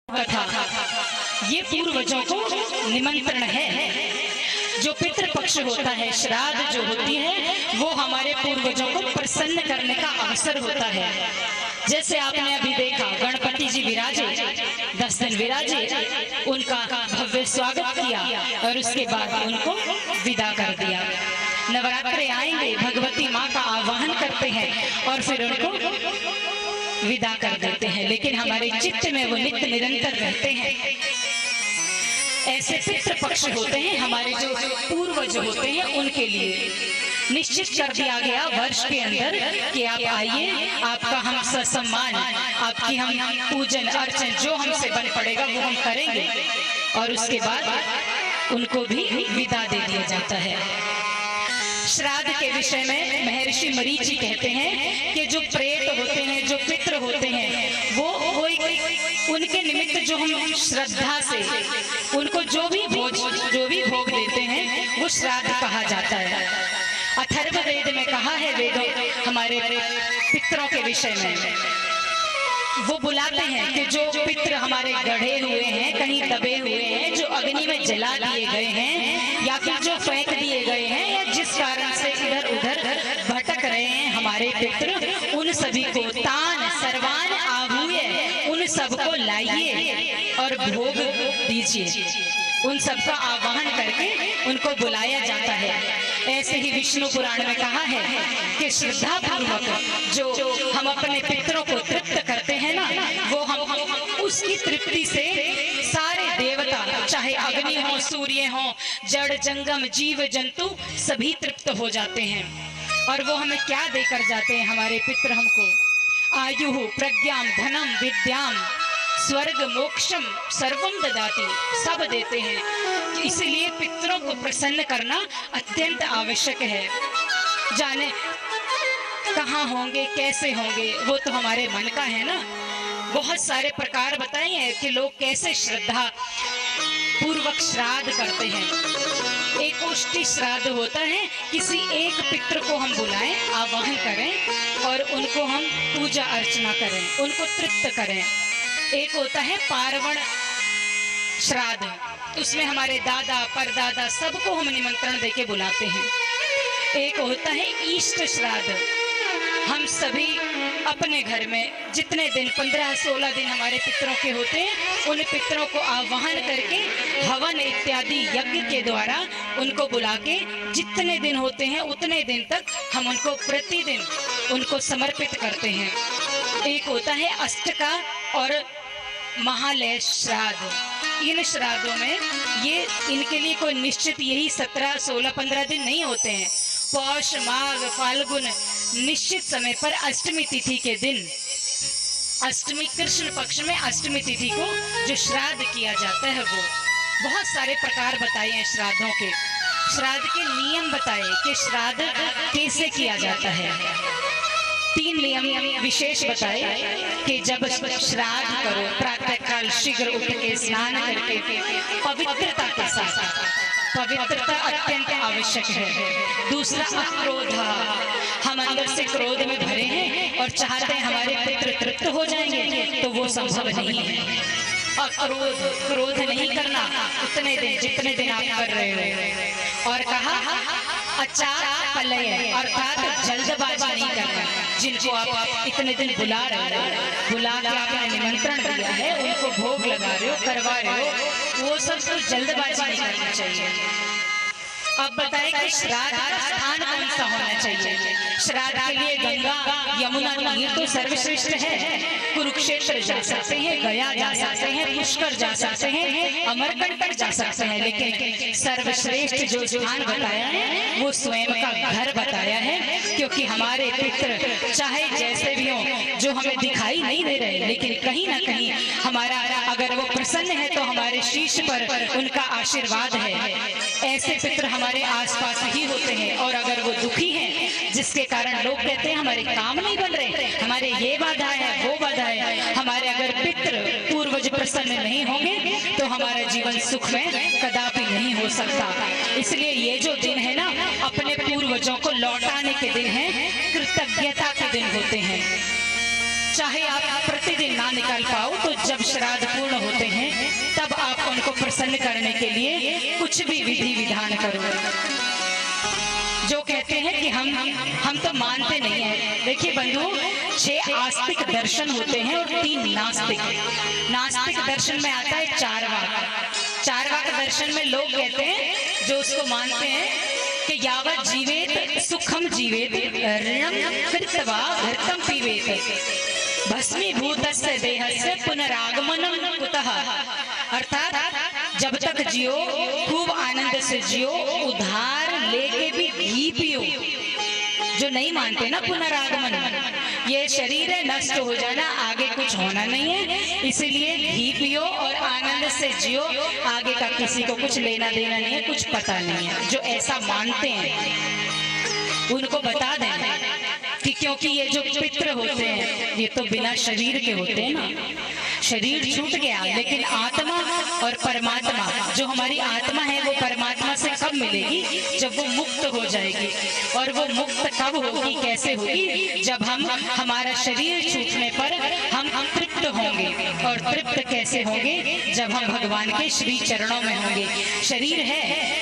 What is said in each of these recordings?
कथा ये पूर्वजों को निमंत्रण है। जो पितृ पक्ष होता है, श्राद्ध जो होती है, वो हमारे पूर्वजों को प्रसन्न करने का अवसर होता है। जैसे आपने अभी देखा, गणपति जी विराजे, 10 दिन विराजे, उनका भव्य स्वागत किया और उसके बाद उनको विदा कर दिया। नवरात्रे आएंगे, भगवती माँ का आवाहन करते हैं और फिर उनको विदा कर देते हैं, लेकिन हमारे चित्त में वो नित्य निरंतर रहते हैं। ऐसे पितृ पक्ष होते हैं हमारे, जो पूर्वज होते हैं, उनके लिए निश्चित कर दिया गया वर्ष के अंदर कि आप आइए, आपका हम सम्मान, आपकी हम पूजन अर्चन जो हमसे बन पड़ेगा वो हम करेंगे, और उसके बाद उनको भी विदा दे दिया जाता है। श्राद्ध के विषय में महर्षि मरीचि कहते हैं कि जो प्रेत होते हैं, जो पितृ होते हैं, वो उनके निमित्त जो हम श्रद्धा से उनको जो भी भोग देते हैं वो श्राद्ध कहा जाता है। अथर्व वेद में कहा है, वेदों हमारे पितरों के विषय में वो बुलाते हैं कि जो पितृ हमारे गढ़े हुए हैं, कहीं दबे हुए हैं, जो अग्नि में जला दिए गए हैं, या फिर जो फेंक दिए गए हैं, या जिस कारण से इधर उधर भटक रहे हैं हमारे पितृ, उन सभी को तान सर्वान आहूय, उन सबको लाइए और भोग दीजिए। उन सबका आवाहन करके उनको बुलाया जाता है। ऐसे ही विष्णु पुराण में कहा है कि श्रद्धा पूर्वक जो हम अपने पितरों को तृप्त करते हैं ना, वो हम उसकी तृप्ति से सारे देवता, चाहे अग्नि हो, सूर्य हो, जड़ जंगम जीव जंतु, सभी तृप्त हो जाते हैं। और वो हमें क्या देकर जाते हैं हमारे पितर हमको? आयु प्रज्ञाम धनम विद्याम स्वर्ग मोक्षम सर्वम ददाति, सब देते हैं। इसलिए पितरों को प्रसन्न करना अत्यंत आवश्यक है। जाने कहाँ होंगे, कैसे होंगे, वो तो हमारे मन का है ना। बहुत सारे प्रकार बताए हैं कि लोग कैसे श्रद्धा पूर्वक श्राद्ध करते हैं। एक ओष्ठी श्राद्ध होता है, किसी एक पितृ को हम बुलाएं, आवाहन करें और उनको हम पूजा अर्चना करें, उनको तृप्त करें। एक होता है पार्वण श्राद्ध, उसमें हमारे दादा परदादा सबको हम निमंत्रण देके बुलाते हैं। एक होता है इष्ट श्राद्ध, हम सभी अपने घर में जितने दिन 15-16 दिन हमारे पितरों के होते हैं, उन पितरों को आवाहन करके हवन इत्यादि यज्ञ के द्वारा उनको बुला के जितने दिन होते हैं उतने दिन तक हम उनको प्रतिदिन उनको समर्पित करते हैं। एक होता है अष्टका और महालय श्राद्ध। इन श्राद्धों में ये इनके लिए कोई निश्चित यही 17, 16, 15 दिन नहीं होते हैं। पौष माघ फाल्गुन निश्चित समय पर अष्टमी तिथि के दिन, अष्टमी कृष्ण पक्ष में अष्टमी तिथि को जो श्राद्ध किया जाता है, वो बहुत सारे प्रकार बताए हैं श्राद्धों के। श्राद्ध के नियम बताए कि श्राद्ध कैसे किया जाता है। 3 नियम विशेष बताए कि जब श्राद्ध करो, प्रातः काल शीघ्र उठ के स्नान करके पवित्रता के साथ, पवित्रता अत्यंत आवश्यक है। दूसरा अक्रोध, हम अंदर से क्रोध में भरे हैं और चाहते हैं हमारे पितृ तृप्त हो जाएंगे, तो वो संभव नहीं है। अक्रोध, क्रोध नहीं करना उतने दिन जितने दिन आप कर रहे हो। और कहा अचापलय, अर्थात जल्दबाजी नहीं करना। जिनको आप इतने दिन बुला रहे हो, बुला के आपने निमंत्रण दिया है, उनको भोग लगा रहे हो, करवा रहे हो, वो सब तो जल्दबाजी नहीं करनी चाहिए। अब बताएं कि श्राद्ध का स्थान कौन सा होना चाहिए। श्राद्ध के लिए गंगा यमुना तीर तो सर्वश्रेष्ठ है। कुरुक्षेत्र जा सकते हैं, गया जा सकते हैं, पुष्कर जा सकते हैं, अमरकंटक जा सकते हैं, लेकिन सर्वश्रेष्ठ जो स्थान बताया है वो स्वयं का घर बताया है। क्योंकि हमारे पितृ चाहे जैसे भी हों, जो हमें दिखाई नहीं दे रहे, लेकिन कहीं ना कहीं हमारा अगर वो प्रसन्न है तो हमारे शीश पर उनका आशीर्वाद है। ऐसे पितृ हमारे आसपास ही होते हैं। और अगर वो दुखी हैं, जिसके कारण लोग कहते हैं हमारे काम नहीं बन रहे, हमारे ये बाधा है, वो बाधा है, हमारे अगर पितृ पूर्वज प्रसन्न नहीं होंगे तो हमारा जीवन सुख में कदापि नहीं हो सकता। इसलिए ये जो दिन है ना, अपने पूर्वजों को लौटाने के दिन है, कृतज्ञता के दिन होते हैं। चाहे आप प्रतिदिन ना निकाल पाओ तो जब श्राद्ध पूर्ण होते हैं तब आप उनको प्रसन्न करने के लिए कुछ भी विधि विधान करो। जो कहते हैं कि हम तो मानते नहीं है। देखिए बंधु, 6 आस्तिक दर्शन होते हैं और 3 नास्तिक। नास्तिक दर्शन में आता है चारवाक दर्शन में लोग कहते हैं, जो उसको मानते हैं कि यावत जीवेत सुखम जीवेत ऋणम कृत्वा घृतम पीवेत भस्मीभूतस्य देहस्य पुनरागमनम कुतः। अर्थात जब तक जियो खूब आनंद से जियो, उधार लेके भी घी पियो। जो नहीं मानते ना पुनरागमन, ये शरीर है, नष्ट हो जाना, आगे कुछ होना नहीं है, इसीलिए घी पियो और आनंद से जियो, आगे का किसी को कुछ लेना देना नहीं है, कुछ पता नहीं है। जो ऐसा मानते हैं उनको बता देना कि क्योंकि ये जो पितृ होते हैं ये तो बिना शरीर के होते हैं ना, शरीर छूट गया, लेकिन आत्मा और परमात्मा, जो हमारी आत्मा है वो परमात्मा से कब मिलेगी? जब वो मुक्त हो जाएगी। और वो मुक्त कब होगी, कैसे होगी? जब हमारा शरीर छूटने पर हम तृप्त होंगे। और तृप्त कैसे होंगे? जब हम भगवान के श्री चरणों में होंगे। शरीर है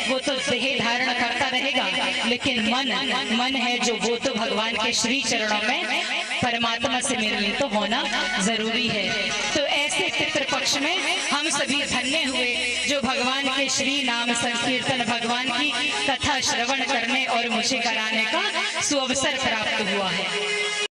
वो तो देह धारण करता रहेगा, लेकिन मन है जो, वो तो भगवान के श्री चरणों में परमात्मा से मिलने तो होना जरूरी है। तो ऐसे पितृपक्ष में हम सभी धन्य हुए जो भगवान के श्री नाम संकीर्तन, भगवान की कथा श्रवण करने और मुझे कराने का सुअवसर प्राप्त हुआ है।